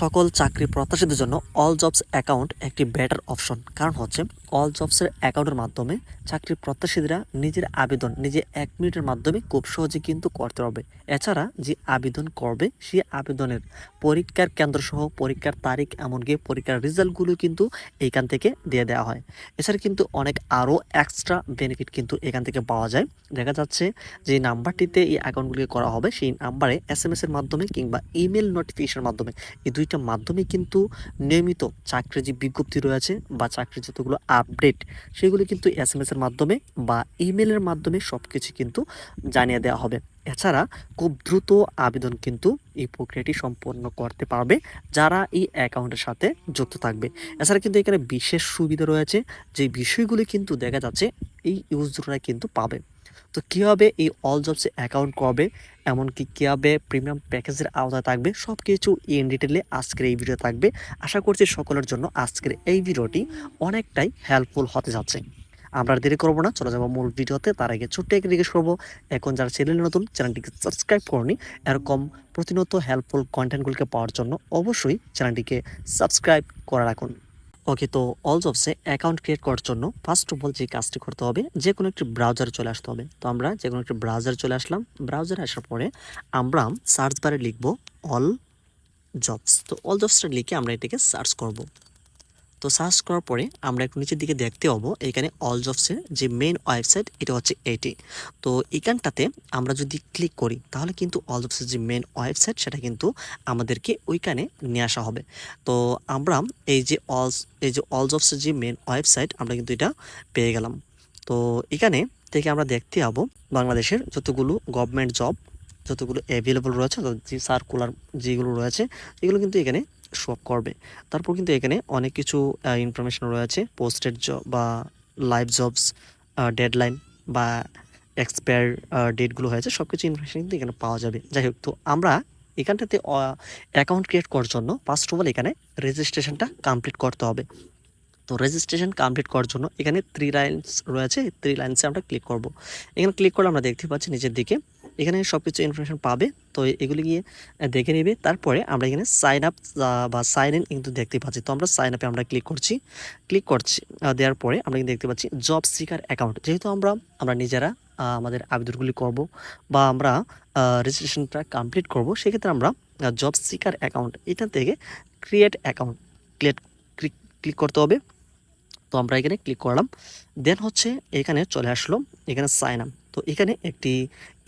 সকল চাকরি প্রত্যাশীদের জন্য অল জবস অ্যাকাউন্ট একটি বেটার অপশন। কারণ হচ্ছে অল জবসের অ্যাকাউন্টের মাধ্যমে চাকরি প্রত্যাশীরা নিজের আবেদন নিজে 1 মিনিটের মাধ্যমে খুব সহজে কিন্তু করতে পারবে। এছাড়া যে আবেদন করবে সেই আবেদনের পরীক্ষার কেন্দ্রসহ পরীক্ষার তারিখ এমনকি পরীক্ষার রেজাল্টগুলো কিন্তু এইখান থেকে দিয়ে দেওয়া হয়। এছাড়া কিন্তু অনেক আরও এক্সট্রা বেনিফিট কিন্তু এখান থেকে পাওয়া যায়। দেখা যাচ্ছে যে নাম্বারটিতে এই অ্যাকাউন্টগুলি করা হবে সেই নাম্বারে SMS এর মাধ্যমে কিংবা ইমেল নোটিফিকেশনের মাধ্যমে এই দুইটা মাধ্যমে কিন্তু নিয়মিত চাকরির যে বিজ্ঞপ্তি রয়েছে বা চাকরির যতগুলো আপডেট সেগুলো কিন্তু SMS এর মাধ্যমে বা ইমেলের মাধ্যমে সব কিছু কিন্তু জানিয়ে দেওয়া হবে। এছাড়া খুব দ্রুত আবেদন কিন্তু এই প্রক্রিয়াটি সম্পন্ন করতে পারবে যারা এই অ্যাকাউন্টের সাথে যুক্ত থাকবে। এছাড়া কিন্তু এখানে বিশেষ সুবিধা রয়েছে যে বিষয়গুলি কিন্তু দেখা যাচ্ছে এই ইউজাররা কিন্তু পাবে। তো কীভাবে এই অল জবসে অ্যাকাউন্ট করবে এমনকি কীভাবে প্রিমিয়াম প্যাকেজের আওতায় থাকবে সব কিছু ইন ডিটেলে আজকের এই ভিডিও থাকবে। আশা করছি সকলের জন্য আজকের এই ভিডিওটি অনেকটাই হেল্পফুল হতে যাচ্ছে। আমরা দেরি করবো না, চলে যাবো মূল ভিডিওতে। তার আগে ছোট্ট একটা রিকোয়েস্ট করবো, এখন যারা চ্যানেলে নতুন চ্যানেলটিকে সাবস্ক্রাইব করনি, এরকম প্রতিনিয়ত হেল্পফুল কন্টেন্টগুলোকে পাওয়ার জন্য অবশ্যই চ্যানেলটিকে সাবস্ক্রাইব করে রাখুন। ওকে, তো অল জবসে অ্যাকাউন্ট ক্রিয়েট করার জন্য ফার্স্ট অফ অল যে কাজটি করতে হবে যে কোনো একটি ব্রাউজারে চলে আসতে হবে। তো আমরা যে কোনো একটি ব্রাউজারে চলে আসলাম। ব্রাউজারে আসার পরে আমরা সার্চ বারে লিখব অল জবস। তো অল জবসটা লিখে আমরা এটাকে সার্চ করব। তো সার্চ করার পরে আমরা একটু নিচের দিকে দেখতে পাবো এখানে অল জবসের যে মেইন ওয়েবসাইট এটা হচ্ছে এটি। তো এখানটাতে আমরা যদি ক্লিক করি তাহলে কিন্তু অল জবসের যে মেইন ওয়েবসাইট সেটা কিন্তু আমাদেরকে ওইখানে নিয়ে আসা হবে। তো আমরা এই যে অল জবসের যে মেইন ওয়েবসাইট আমরা কিন্তু এটা পেয়ে গেলাম। তো এখানে থেকে আমরা দেখতে পাবো বাংলাদেশের যতগুলো গভর্নমেন্ট জব যতগুলো অ্যাভেলেবল রয়েছে, যে সার্কুলার যেগুলো রয়েছে এগুলো কিন্তু এখানে শো করবে। তারপর কিন্তু এখানে অনেক কিছু ইনফরমেশন রয়েছে, পোস্টেড জব বা লাইভ জবস, ডেডলাইন বা এক্সপায়ার ডেটগুলো হয়েছে সব কিছু ইনফরমেশন কিন্তু এখানে পাওয়া যাবে। যাই হোক, তো আমরা এখানটাতে অ্যাকাউন্ট ক্রিয়েট করার জন্য ফার্স্ট অফ অল এখানে রেজিস্ট্রেশনটা কমপ্লিট করতে হবে। তো রেজিস্ট্রেশন কমপ্লিট করার জন্য এখানে 3 লাইনস রয়েছে, 3 লাইনসে আমরা ক্লিক করব। এখানে ক্লিক করলে আমরা দেখতে পাচ্ছি নিচের দিকে এখানে সব কিছু ইনফরমেশন পাবে। তো এগুলি গিয়ে দেখে নেবে। তারপরে আমরা এখানে সাইন আপ বা সাইন ইন কিন্তু দেখতে পাচ্ছি। তো আমরা সাইন আপে আমরা ক্লিক করছি দেওয়ার পরে আমরা কিন্তু দেখতে পাচ্ছি জব সিকার অ্যাকাউন্ট। যেহেতু আমরা নিজেরা আমাদের আবেদনগুলি করব বা আমরা রেজিস্ট্রেশনটা কমপ্লিট করব, সেক্ষেত্রে আমরা জব সিকার অ্যাকাউন্ট এটা থেকে ক্রিয়েট অ্যাকাউন্ট ক্লিক করতে হবে। তো আমরা এখানে ক্লিক করলাম। দেন হচ্ছে এখানে চলে আসলো এখানে সাইন আপ। তো এখানে একটি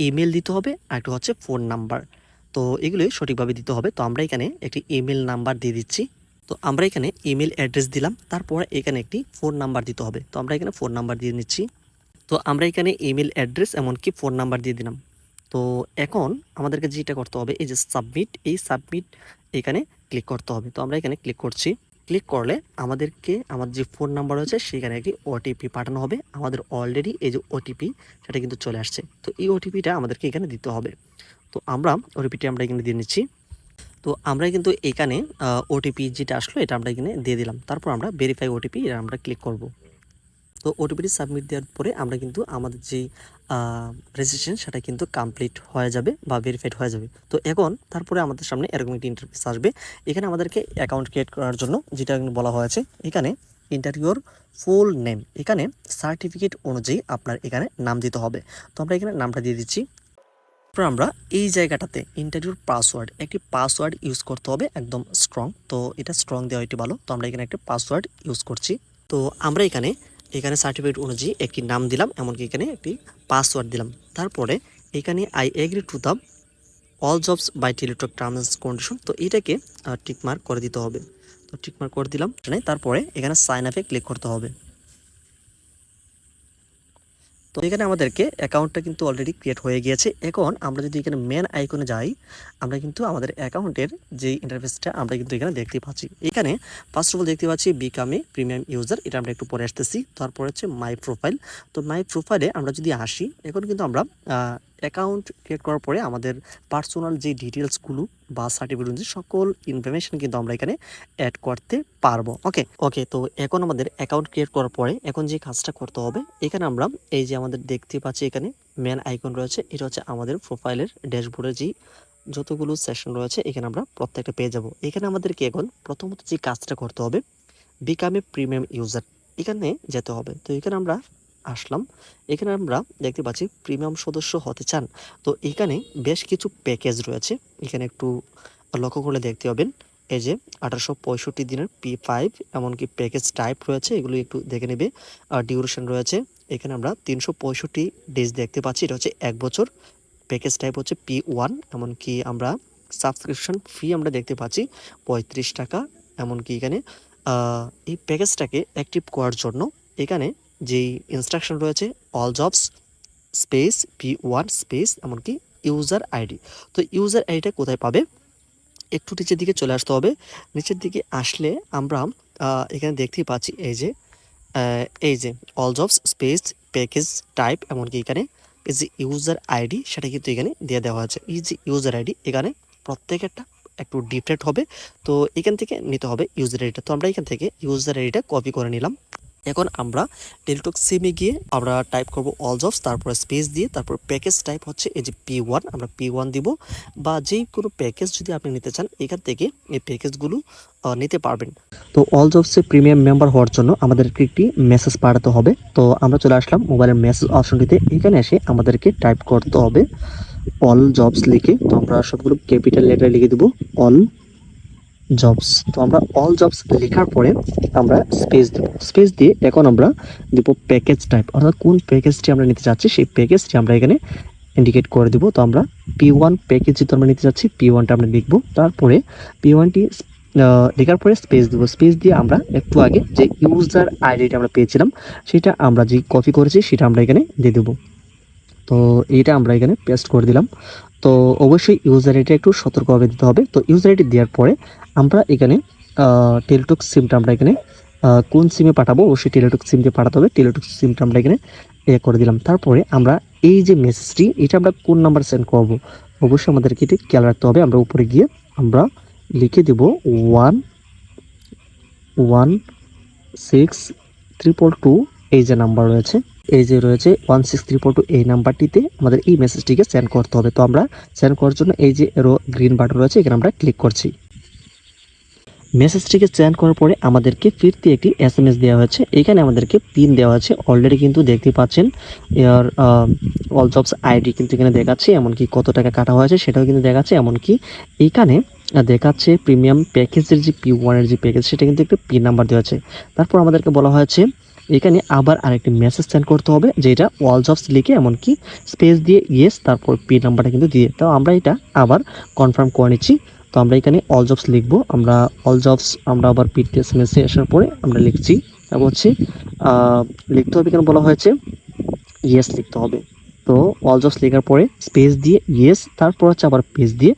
ইমেল দিতে হবে আর একটা হচ্ছে ফোন নাম্বার। তো এগুলি সঠিকভাবে দিতে হবে। তো আমরা এখানে একটি ইমেল নাম্বার দিয়ে দিচ্ছি। তো আমরা এখানে ইমেল অ্যাড্রেস দিলাম, তারপর এখানে একটি ফোন নাম্বার দিতে হবে। তো আমরা এখানে ফোন নাম্বার দিয়ে নিচ্ছি। তো আমরা এখানে ইমেল অ্যাড্রেস এমনকি ফোন নাম্বার দিয়ে দিলাম। তো এখন আমাদেরকে যেটা করতে হবে এই যে সাবমিট এখানে ক্লিক করতে হবে। তো আমরা এখানে ক্লিক করছি। ক্লিক করলে আমাদেরকে আমাদের যে ফোন নাম্বার রয়েছে সেখানে একটি ওটিপি পাঠানো হবে। আমাদের অলরেডি এই যে ওটিপি সেটা কিন্তু চলে আসছে। তো এই ওটিপিটা আমাদেরকে এখানে দিতে হবে। তো ওটিপিটা আমরা এখানে দিয়ে নিচ্ছি। তো আমরা কিন্তু এখানে ওটিপি যেটা আসলো এটা আমরা এখানে দিয়ে দিলাম। তারপর আমরা ভেরিফাই ওটিপি এটা আমরা ক্লিক করব। তো ওটিপিটি সাবমিট দেওয়ার পরে আমরা কিন্তু আমাদের যেই রেজিস্ট্রেশন সেটা কিন্তু কমপ্লিট হয়ে যাবে বা ভেরিফাইড হয়ে যাবে। তো এখন তারপরে আমাদের সামনে এরকম একটি ইন্টারফেস আসবে। এখানে আমাদেরকে অ্যাকাউন্ট ক্রিয়েট করার জন্য যেটা বলা হয়েছে এখানে এন্টার ইউর ফুল নেম, এখানে সার্টিফিকেট অনুযায়ী আপনার এখানে নাম দিতে হবে। তো আমরা এখানে নামটা দিয়ে দিচ্ছি। তারপর আমরা এই জায়গাটাতে ইন্টারভিউর পাসওয়ার্ড একটি পাসওয়ার্ড ইউজ করতে হবে একদম স্ট্রং। তো এটা স্ট্রং দেওয়া এটি ভালো। তো আমরা এখানে একটা পাসওয়ার্ড ইউজ করছি। তো আমরা এখানে সার্টিফিকেট অনুযায়ী একটি নাম দিলাম, এমনকি এখানে একটি পাসওয়ার্ড দিলাম। তারপরে এখানে I agree to the all jobs by Teletalk terms condition. তো এটাকে টিকমার্ক করে দিতে হবে। তো টিকমার্ক করে দিলাম। তারপরে এখানে সাইন আপে ক্লিক করতে হবে। তো এখানে আমাদেরকে অ্যাকাউন্টটা কিন্তু অলরেডি ক্রিয়েট হয়ে গিয়েছে। এখন আমরা যদি এখানে মেন আইকনে যাই আমরা কিন্তু আমাদের অ্যাকাউন্টের যে ইন্টারফেসটা আমরা কিন্তু এখানে দেখতে পাচ্ছি। এখানে ফার্স্ট অফ অল দেখতে পাচ্ছি বিকাম এ প্রিমিয়াম ইউজার, এটা আমরা একটু পরে আসতেছি। তারপর হচ্ছে মাই প্রোফাইল। তো মাই প্রোফাইলে আমরা যদি আসি এখন কিন্তু আমরা অ্যাকাউন্ট ক্রিয়েট করার পরে আমাদের পার্সোনাল যে ডিটেলসগুলো বা সার্টিফিকেট অনুযায়ী সকল ইনফরমেশন কিন্তু আমরা এখানে অ্যাড করতে পারবো। ওকে, তো এখন আমাদের অ্যাকাউন্ট ক্রিয়েট করার পরে এখন যে কাজটা করতে হবে এখানে আমরা এই যে আমাদের দেখতে পাচ্ছি এখানে মেন আইকন রয়েছে, এটা হচ্ছে আমাদের প্রোফাইলের ড্যাশবোর্ডের যে যতগুলো সেশন রয়েছে এখানে আমরা প্রত্যেকটা পেয়ে যাব। এখানে আমাদেরকে এখন প্রথমত যে কাজটা করতে হবে, বিকাম এ প্রিমিয়াম ইউজার, এখানে যেতে হবে। তো এখানে আমরা আসলাম, এখানে আমরা দেখতে পাচ্ছি প্রিমিয়াম সদস্য হতে চান। তো এখানে বেশ কিছু প্যাকেজ রয়েছে, এখানে একটু লক্ষ্য করলে দেখতে পাবেন। এই যে 1865 দিনের P5, এমনকি প্যাকেজ টাইপ রয়েছে, এগুলো একটু দেখে নেবে। আর ডিউরেশন রয়েছে, এখানে আমরা 365 ডেজ দেখতে পাচ্ছি, এটা হচ্ছে 1 বছর। প্যাকেজ টাইপ হচ্ছে P1, এমনকি আমরা সাবস্ক্রিপশন ফি আমরা দেখতে পাচ্ছি 35 টাকা। এমনকি এখানে এই প্যাকেজটাকে অ্যাক্টিভ করার জন্য এখানে যেই ইনস্ট্রাকশন রয়েছে, all jobs space P1 space এমনকি ইউজার আইডি। তো ইউজার আইডিটা কোথায় পাবে, একটু নিচের দিকে চলে আসতে হবে। নিচের দিকে আসলে আমরা এখানে দেখতেই পাচ্ছি এই যে all jobs space package type, এমনকি এখানে এই যে ইউজার আইডি সেটা কিন্তু এখানে দিয়ে দেওয়া আছে। এই যে ইউজার আইডি এখানে প্রত্যেকেরটা একটু ডিফারেন্ট হবে, তো এখান থেকে নিতে হবে ইউজার আইডিটা। তো আমরা এখান থেকে ইউজার আইডিটা কপি করে নিলাম। এখন আমরা টেলিটক সিমে গিয়ে আমরা টাইপ করব অল জবস, তারপরে স্পেস দিয়ে তারপর প্যাকেজ টাইপ হচ্ছে এই যে P1, আমরা P1 দিব। বা যেই কোনো প্যাকেজ যদি আপনি নিতে চান এখান থেকে এই প্যাকেজগুলো নিতে পারবেন। তো অল জবসে প্রিমিয়াম মেম্বার হওয়ার জন্য আমাদেরকে একটি মেসেজ পাঠাতে হবে। তো আমরা চলে আসলাম মোবাইলের মেসেজ অপশনটিতে, এখানে এসে আমাদেরকে টাইপ করতে হবে অল জবস লিখে। তো আমরা সবগুলো ক্যাপিটাল লেটারে লিখে দেবো অল জবস। তো আমরা অল জবস লেখার পরে আমরা স্পেস দেব, স্পেস দিয়ে এখন আমরা দেব প্যাকেজ টাইপ, অর্থাৎ কোন প্যাকেজটি আমরা নিতে চাচ্ছি সেই প্যাকেজটি আমরা এখানে ইন্ডিকেট করে দেব। তো আমরা P1 প্যাকেজ যেহেতু আমরা নিতে চাচ্ছি P1টা আমরা লিখবো, তারপরে P1টি লেখার পরে স্পেস দেব। স্পেস দিয়ে আমরা একটু আগে যে ইউজার আইডিটা আমরা পেয়েছিলাম সেটা আমরা যে কপি করেছি সেটা আমরা এখানে দিয়ে দেবো। তো এইটা আমরা এখানে পেস্ট করে দিলাম। তো অবশ্যই ইউজার আইডি একটু সতর্কভাবে দিতে হবে। তো ইউজার আইডি দেওয়ার পরে আমরা এখানে টেলিটক সিমটা আমরা এখানে কোন সিমে পাঠাবো, অবশ্যই টেলিটক সিম দিয়ে পাঠাতে হবে। টেলিটক সিমটা আমরা এখানে করে দিলাম। তারপরে আমরা এই যে মেসেজটি এটা আমরা কোন নাম্বার সেন্ড করব, অবশ্যই আমাদেরকে এটি খেয়াল রাখতে হবে। আমরা উপরে গিয়ে আমরা লিখে দেব 116 222, এই যে নাম্বার রয়েছে, এই যে রয়েছে 16342, এই নাম্বারটিতে আমাদের এই মেসেজটিকে সেন্ড করতে হবে। তো আমরা সেন্ড করার জন্য এই যে গ্রিন বাটন রয়েছে এখানে আমরা ক্লিক করছি। মেসেজটিকে সেন্ড করার পরে আমাদেরকে ফিরতি একটি SMS দেওয়া হয়েছে, এখানে আমাদেরকে পিন দেওয়া আছে অলরেডি কিন্তু দেখতে পাচ্ছেন। এর অল জবস আইডি কিন্তু এখানে দেখাচ্ছে, এমনকি কত টাকা কাটা হয়েছে সেটাও কিন্তু দেখাচ্ছে। এমনকি এইখানে দেখাচ্ছে প্রিমিয়াম প্যাকেজের যে P1 এর যে প্যাকেজ সেটা কিন্তু একটু পিন নাম্বার দেওয়া আছে। তারপর আমাদেরকে বলা হয়েছে এখানে আবার আরেকটি মেসেজ সেন্ড করতে হবে, যেটা অল জবস লিখে এমনকি স্পেস দিয়ে ইয়েস তারপর পিন নাম্বারটা কিন্তু দিয়ে। তো আমরা এটা আবার কনফার্ম করে নিচ্ছি। তো আমরা এখানে অল জবস লিখবো, আমরা অল জবস আমরা আবার PTSMS আসার পরে আমরা লিখছি। তারপর হচ্ছে লিখতে হবে, এখানে বলা হয়েছে ইয়েস লিখতে হবে। তো অল জবস লেখার পরে স্পেস দিয়ে ইয়েস, তারপর হচ্ছে আবার পেজ দিয়ে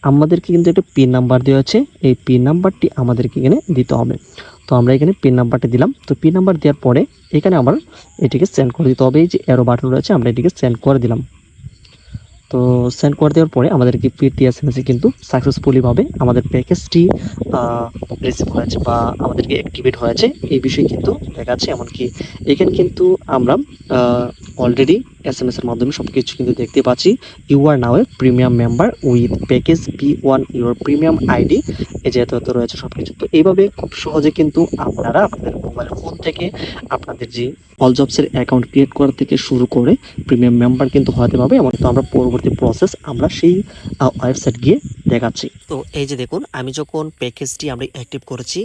আমাদেরকে কিন্তু একটা পিন নাম্বার দেওয়া আছে, এই পিন নাম্বারটি আমাদেরকে এখানে দিতে হবে। তো আমরা এখানে পিন নাম্বারটি দিলাম। তো পিন নাম্বার দেওয়ার পরে এখানে আবার এটিকে সেন্ড করে দিতে হবে, এই যে অ্যারো বাটন রয়েছে আমরা এটিকে সেন্ড করে দিলাম। তো সেন্ড করে দেওয়ার পরে আমাদেরকে PTSMS কিন্তু সাকসেসফুলি ভাবে আমাদের প্যাকেজটি রিসিভ হয়েছে বা আমাদেরকে অ্যাক্টিভেট হয়েছে এই বিষয়ে কিন্তু দেখাচ্ছে। এমনকি এখানে কিন্তু আমরা অলরেডি SMS এর মাধ্যমে সবকিছু কিন্তু দেখতে পাচ্ছি। You are now a premium member with package P1 your premium ID, এই যে এত রয়েছে সবকিছু। তো এইভাবে খুব সহজে কিন্তু আপনারা আপনাদের মোবাইল ফোন থেকে আপনাদের যে অল জবসের অ্যাকাউন্ট ক্রিয়েট করা থেকে শুরু করে প্রিমিয়াম মেম্বার কিন্তু হতে পারবে। এমন তো আমরা পরবর্তী প্রসেস আমরা সেই ওয়েবসাইট গিয়ে দেখাচ্ছি। তো এই যে দেখুন, আমি যখন প্যাকেজটি আমরা অ্যাক্টিভ করেছি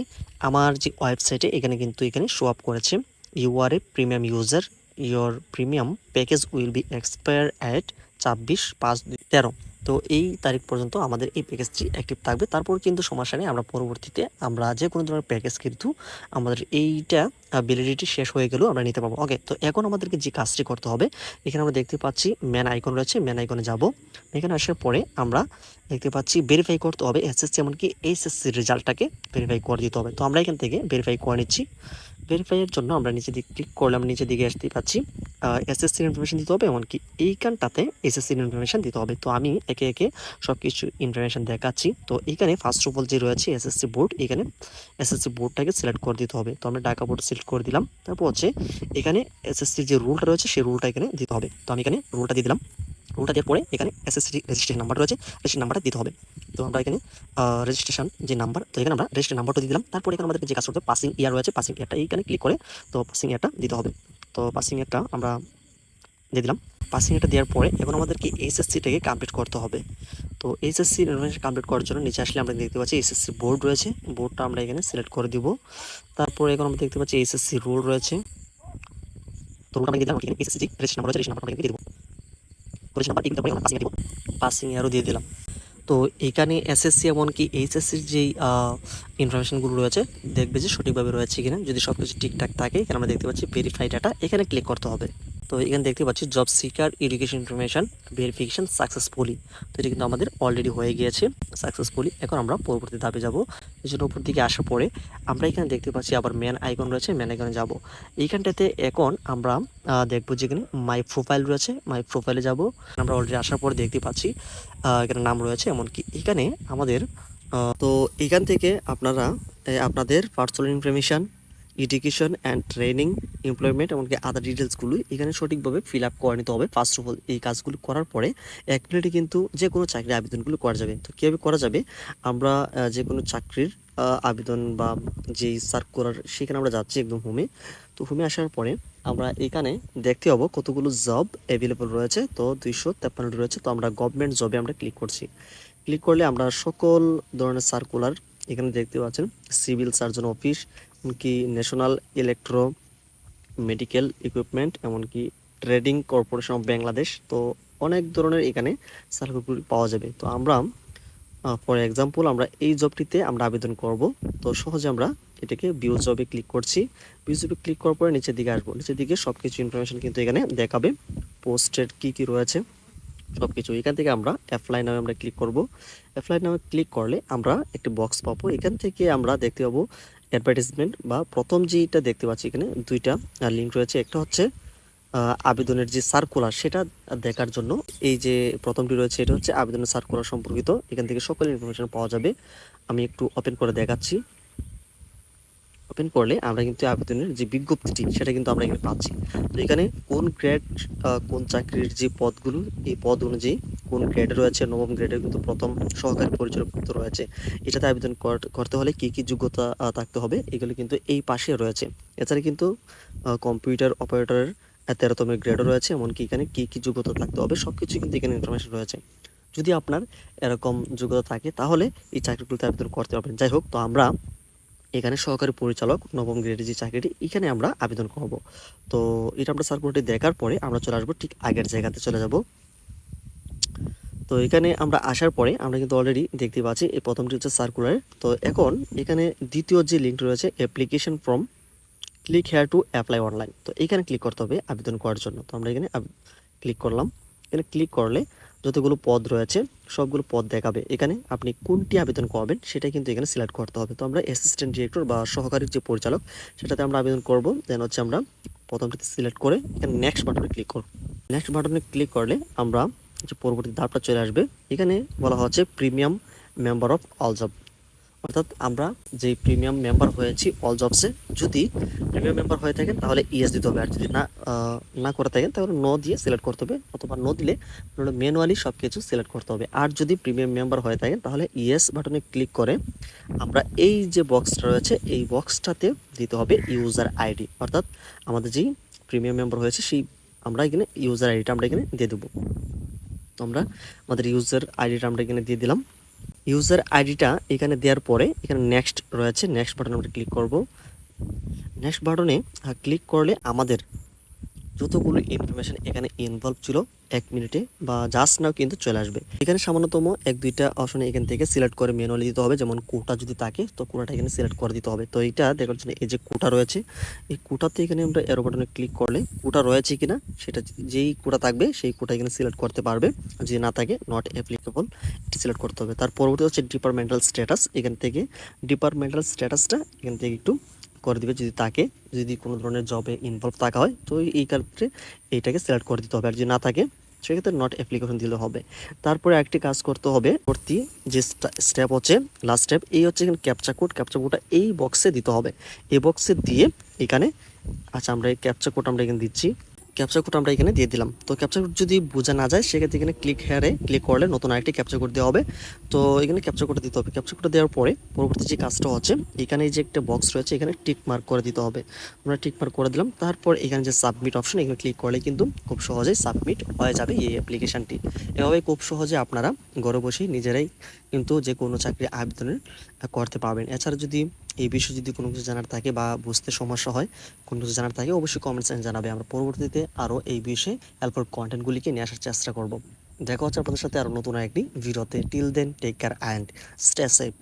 আমার যে ওয়েবসাইটে এখানে কিন্তু এখানে শো আপ করেছে you are a premium user, your premium package will be expire at 24/5/13। তো এই তারিখ পর্যন্ত আমাদের এই প্যাকেজটি অ্যাক্টিভ থাকবে। তারপর কিন্তু সমস্যা নেই, আমরা পরবর্তীতে আমরা যে কোনো ধরনের প্যাকেজ কিন্তু আমাদের এইটা ভ্যালিডিটি শেষ হয়ে গেলেও আমরা নিতে পারবো। ওকে, তো এখন আমাদেরকে যে কাজটি করতে হবে, এখানে আমরা দেখতে পাচ্ছি ম্যান আইকন রয়েছে, ম্যান আইকনে যাব। এখানে আসার পরে আমরা দেখতে পাচ্ছি ভেরিফাই করতে হবে SSC, এমনকি SSC রেজাল্টটাকে ভেরিফাই করে দিতে হবে। তো আমরা এখান থেকে ভেরিফাই করে নিচ্ছি। ভেরিফাইয়ের জন্য আমরা নিচে দিকে ক্লিক করলাম, নিচে দিকে আসতে পাচ্ছি SSCর ইনফরমেশন দিতে হবে, এমনকি এইখানটাতে SSCর ইনফরমেশন দিতে হবে। তো আমি একে একে সব কিছু ইনফরমেশন দেখাচ্ছি। তো এখানে ফার্স্ট অফ অল যে রয়েছে SSC বোর্ড, এখানে SSC বোর্ডটাকে সিলেক্ট করে দিতে হবে। তো আমরা ঢাকা বোর্ড সিলেক্ট করে দিলাম। তারপর হচ্ছে এখানে SSCর যে রুলটা রয়েছে সেই রুলটা এখানে দিতে হবে। তো আমি এখানে রুলটা দিয়ে দিলাম। রুলটা দেওয়ার পরে এখানে এসএসসি রেজিস্ট্রেশন নাম্বার রয়েছে, রেজিস্ট্রেশন নাম্বারটা দিতে হবে। তো আমরা এখানে রেজিস্ট্রেশন যে নাম্বার, তো এখানে আমরা রেজিস্ট্রেশন নাম্বারটা দিয়ে দিলাম। তারপরে এখানে আমাদেরকে যে কাজ করতে হবে, পাসিং ইয়ার রয়েছে, পাসিং ইয়ারটা এইখানে ক্লিক করে তো পাসিং ইয়ারটা দিতে হবে। তো পাসিং ইয়ারটা আমরা দিয়ে দিলাম। পাসিং ইয়ারটা দেওয়ার পরে এখন আমাদেরকে এইচএসসিটাকে কমপ্লিট করতে হবে। তো এইচএসসি ইনফরমেশন কমপ্লিট করার জন্য নিচে আসলে আমরা দেখতে পাচ্ছি এইচএসসি বোর্ড রয়েছে, বোর্ডটা আমরা এখানে সিলেক্ট করে দিব। তারপরে এখন আমরা দেখতে পাচ্ছি এইচএসসি রোল রয়েছে, তো রোলটা আমরা দিয়ে দিলাম। এখানে এইচএসসি রেজিস্ট্রেশন নাম্বার রয়েছে, রেজিস্ট্রেশন নাম্বারটা এখানে দিয়ে দেবো, রেজিস্ট্রেশন নাম্বার দিয়ে তারপরে আমরা পাসিং ইয়ার দিব, পাসিং ইয়ারও দিয়ে দিলাম। তো এখানে এসএসসি এমনকি এইচএসসির যেই ইনফরমেশনগুলো রয়েছে দেখবে যে সঠিকভাবে রয়েছে কিনা। যদি সব কিছু ঠিকঠাক থাকে এখানে আমরা দেখতে পাচ্ছি ভেরিফাই ডাটা, এখানে ক্লিক করতে হবে। তো এখানে দেখতে পাচ্ছি job seeker education information verification successfully, তো এটা কিন্তু আমাদের অলরেডি হয়ে গিয়েছে সাকসেসফুলি। এখন আমরা পরবর্তী ধাপে যাব। এই জন্য উপর দিকে আসার পরে আমরা এখানে দেখতে পাচ্ছি আবার ম্যান আইকন রয়েছে, ম্যান আইকনে যাব। এইখানটাতে এখন আমরা দেখবো যেখানে মাই প্রোফাইল রয়েছে, মাই প্রোফাইলে যাব। আমরা অলরেডি আসার পরে দেখতে পাচ্ছি এখানে নাম রয়েছে, এমনকি এখানে আমাদের তো এখান থেকে আপনারা আপনাদের personal information, education and training, employment এমনকি আদার ডিটেলসগুলো এখানে সঠিকভাবে ফিল আপ করে নিতে হবে। ফার্স্ট অফ অল এই কাজগুলো করার পরে 1 মিনিটে কিন্তু যে কোনো চাকরির আবেদনগুলো করা যাবে। তো কীভাবে করা যাবে, আমরা যে কোনো চাকরির আবেদন বা যেই সার্কুলার সেখানে আমরা যাচ্ছি একদম হোমে। তো হোমে আসার পরে আমরা এখানে দেখতে পাবো কতগুলো জব অ্যাভেলেবল রয়েছে, তো 253 রয়েছে। তো আমরা গভর্নমেন্ট জবে আমরা ক্লিক করছি। ক্লিক করলে আমরা সকল ধরনের সার্কুলার এখানে দেখতে পাচ্ছেন, সিভিল সার্জন অফিস, এমনকি ন্যাশনাল ইলেকট্রো মেডিকেল ইকুইপমেন্ট, এমনকি ট্রেডিং কর্পোরেশন অফ বাংলাদেশ। তো অনেক ধরনের এখানে সার্কুলার পাওয়া যাবে। তো আমরা ফর এক্সাম্পল আমরা এই জবটিতে আমরা আবেদন করব। তো সহজে আমরা এটাকে ভিউ জবে ক্লিক করছি। ভিউ জবে ক্লিক করার পরে নিচের দিকে আসবো, নিচের দিকে সব কিছু ইনফরমেশন কিন্তু এখানে দেখাবে, পোস্টের কি রয়েছে সব কিছু। এখান থেকে আমরা অ্যাপ্লাই নামে আমরা ক্লিক করব। অ্যাপ্লাই নামে ক্লিক করলে আমরা একটি বক্স পাবো, এখান থেকে আমরা দেখতে পাবো অ্যাডভার্টাইজমেন্ট, বা প্রথম যেটা দেখতে পাচ্ছি এখানে দুইটা লিঙ্ক রয়েছে। একটা হচ্ছে আবেদনের যে সার্কুলার সেটা দেখার জন্য, এই যে প্রথমটি রয়েছে এটা হচ্ছে আবেদনের সার্কুলার সম্পর্কিত, এখান থেকে সকল ইনফরমেশন পাওয়া যাবে। আমি একটু ওপেন করে দেখাচ্ছি। ওপেন করলে আমরা কিন্তু আবেদনের যে বিজ্ঞপ্তিটি সেটা কিন্তু আমরা এখানে পাচ্ছি। তো এখানে কোন গ্রেড, কোন চাকরির যে পদগুলো, এই পদ অনুযায়ী কোন গ্রেডে রয়েছে, নবম গ্রেডের কিন্তু প্রথম সহকারী পরিচালকত্ব রয়েছে। এটাতে আবেদন করতে হলে কি যোগ্যতা থাকতে হবে এগুলো কিন্তু এই পাশে রয়েছে। এছাড়া কিন্তু কম্পিউটার অপারেটরের 13তম গ্রেডও রয়েছে, এমনকি এখানে কি যোগ্যতা থাকতে হবে সব কিছু কিন্তু এখানে ইনফরমেশন রয়েছে। যদি আপনার এরকম যোগ্যতা থাকে তাহলে এই চাকরিগুলোতে আবেদন করতে পারবেন। যাই হোক, তো আমরা এখানে সহকারী পরিচালক নবম গ্রেডের যে চাকরিটি এখানে আমরা আবেদন করব। তো এটা আমরা সার্কুলারটি দেখার পরে আমরা চলে আসবো ঠিক আগের জায়গাতে চলে যাব। তো এখানে আমরা আসার পরে আমরা কিন্তু অলরেডি দেখতে পাচ্ছি এই প্রথমটি হচ্ছে সার্কুলার। তো এখন এখানে দ্বিতীয় যে লিঙ্ক রয়েছে application form, click here to apply online, তো এখানে ক্লিক করতে হবে আবেদন করার জন্য। তো আমরা এখানে ক্লিক করলাম। এখানে ক্লিক করলে যতগুলো পদ রয়েছে সবগুলো পদ দেখাবে। এখানে আপনি কোনটি আবেদন করবেন সেটা কিন্তু এখানে সিলেক্ট করতে হবে। তো আমরা অ্যাসিস্ট্যান্ট ডিরেক্টর বা সহকারী যে পরিচালক সেটাতে আমরা আবেদন করব। দেন হচ্ছে আমরা প্রথমটিতে সিলেক্ট করে এখানে নেক্সট বাটনে ক্লিক করব। নেক্সট বাটনে ক্লিক করলে আমরা যে পরবর্তী ধাপটা চলে আসবে, এখানে বলা হচ্ছে premium member of all job, অর্থাৎ আমরা যে প্রিমিয়াম মেম্বার হয়েছি অল জবসে, যদি প্রিমিয়াম মেম্বার হয়ে থাকেন তাহলে ইয়েস দিতে হবে, আর যদি না করে থাকেন তাহলে নো দিয়ে সিলেক্ট করতে হবে, অথবা নো দিলে ম্যানুয়ালি সব কিছু সিলেক্ট করতে হবে। আর যদি প্রিমিয়াম মেম্বার হয়ে থাকেন তাহলে ইয়েস বাটনে ক্লিক করে আমরা এই যে বক্সটা রয়েছে এই বক্সটাতে দিতে হবে ইউজার আইডি, অর্থাৎ আমাদের যেই প্রিমিয়াম মেম্বার হয়েছে সেই আমরা এখানে ইউজার আইডিটা আমরা এখানে দিয়ে দেবো। তো আমরা আমাদের ইউজার আইডিটা আমরা এখানে দিয়ে দিলাম। ইউজার আইডিটা এখানে দেওয়ার পরে এখানে নেক্সট রয়েছে, নেক্সট বাটনে আমরা ক্লিক করব। নেক্সট বাটনে ক্লিক করলে আমাদের যতগুলো ইনফরমেশন এখানে ইনভলভ ছিল 1 মিনিটে বা জাস্ট নাও কিন্তু চলে আসবে। এখানে সামান্যতম 1-2টা অপশনে এখান থেকে সিলেক্ট করে ম্যানুয়ালি দিতে হবে, যেমন কোটা যদি থাকে তো কোটাটা এখানে সিলেক্ট করে দিতে হবে। তো এইটা দেখার জন্য এই যে কোটা রয়েছে এই কোটাতে এখানে আমরা এরো বাটনে ক্লিক করলে কোটা রয়েছে কিনা সেটা, যেই কোটা থাকবে সেই কোটা এখানে সিলেক্ট করতে পারবে, যদি না থাকে নট অ্যাপ্লিকেবল এটি সিলেক্ট করতে হবে। তার পরবর্তী হচ্ছে ডিপার্টমেন্টাল স্ট্যাটাস, এখান থেকে ডিপার্টমেন্টাল স্ট্যাটাসটা এখান থেকে একটু করে দিবে, যদি তাকে যদি কোনো ধরনের জবে ইনভলভ থাকা হয় তো এই ক্ষেত্রে এইটাকে সিলেক্ট করে দিতে হবে, আর যদি না থাকে সেক্ষেত্রে নট অ্যাপ্লিকেশন দিলে হবে। তারপরে একটি কাজ করতে হবে, পরবর্তী যে স্টেপ হচ্ছে লাস্ট স্টেপ, এই হচ্ছে এখানে ক্যাপচা কোডটা এই বক্সে দিতে হবে। এই বক্সে দিয়ে এখানে আচ্ছা আমরা এই ক্যাপচা কোড আমরা এখানে দিচ্ছি। ক্যাপচার কোড আমরা এখানে দিয়ে দিলাম। তো ক্যাপচার কোড যদি বোঝা না যায় সেক্ষেত্রে এখানে ক্লিক হেয়ারে ক্লিক করলে নতুন আরেকটি ক্যাপচার কোড দেওয়া হবে। তো এখানে ক্যাপচার কোডটা দিতে হবে। ক্যাপচার কোডটা দেওয়ার পরে পরবর্তী যে কাজটা হচ্ছে এখানে যে একটা বক্স রয়েছে এখানে টিক মার্ক করে দিতে হবে। আমরা টিক মার্ক করে দিলাম। তারপর এখানে যে সাবমিট অপশন এখানে ক্লিক করলে কিন্তু খুব সহজেই সাবমিট হয়ে যাবে এই অ্যাপ্লিকেশনটি। এভাবে খুব সহজে আপনারা ঘরে বসেই নিজেরাই কিন্তু যে কোনো চাকরি আবেদনের করতে পারবেন। এছাড়া যদি এই বিষয়ে যদি কোনো কিছু জানার থাকে বা বুঝতে সমস্যা হয়, কোনো কিছু জানার থাকে অবশ্যই কমেন্টস জানাবে। আমরা পরবর্তীতে আরও এই বিষয়ে হেল্পফুল কন্টেন্টগুলিকে নিয়ে আসার চেষ্টা করব। দেখা হচ্ছে আপনাদের সাথে আরও নতুন একটি ভিডিওতে। Till then take care and stay safe.